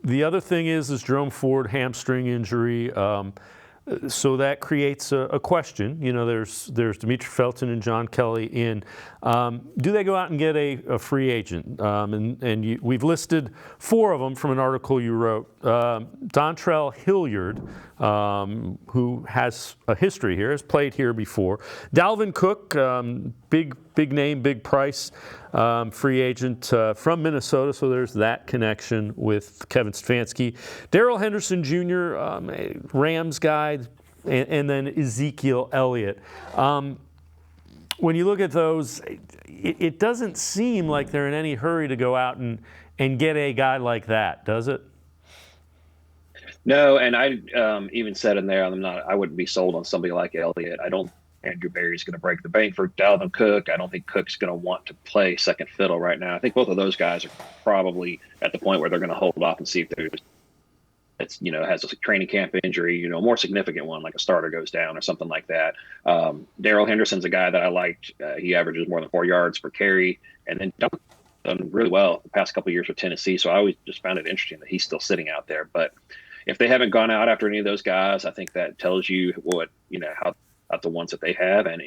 The other thing is Jerome Ford hamstring injury. So that creates a question. You know, there's Demetri Felton and John Kelly in. Do they go out and get a free agent? We've listed 4 of them from an article you wrote. Dontrell Hilliard, who has a history here, has played here before. Dalvin Cook, big name, big price, free agent from Minnesota, so there's that connection with Kevin Stefanski. Darrell Henderson Jr., Rams guy, and then Ezekiel Elliott. When you look at those, it doesn't seem like they're in any hurry to go out and get a guy like that, does it? No, and I even said in there, I wouldn't be sold on somebody like Elliott. I don't Andrew Berry's going to break the bank for Dalvin Cook. I don't think Cook's going to want to play second fiddle right now. I think both of those guys are probably at the point where they're going to hold off and see if has a training camp injury, a more significant one, like a starter goes down or something like that. Darrell Henderson's a guy that I liked. He averages more than 4 yards per carry, and then done really well the past couple of years with Tennessee. So I always just found it interesting that he's still sitting out there. But if they haven't gone out after any of those guys, I think that tells you how about the ones that they have. And,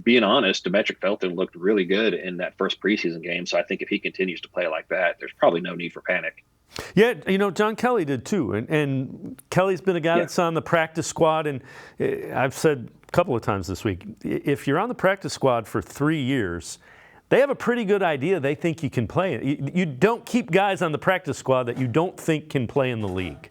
being honest, Demetri Felton looked really good in that first preseason game. So I think if he continues to play like that, there's probably no need for panic. Yeah, John Kelly did too. And Kelly's been a guy that's on the practice squad. And I've said a couple of times this week, if you're on the practice squad for 3 years, they have a pretty good idea they think you can play. You don't keep guys on the practice squad that you don't think can play in the league.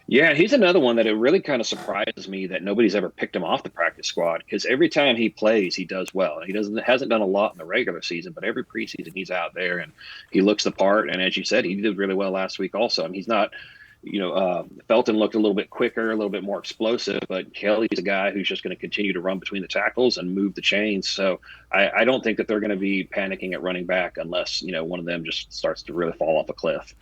Yeah, he's another one that it really kind of surprises me that nobody's ever picked him off the practice squad, because every time he plays, he does well. He hasn't done a lot in the regular season, but every preseason he's out there and he looks the part. And as you said, he did really well last week also. I mean, he's not, Felton looked a little bit quicker, a little bit more explosive, but Kelly's a guy who's just going to continue to run between the tackles and move the chains. So I don't think that they're going to be panicking at running back unless, one of them just starts to really fall off a cliff.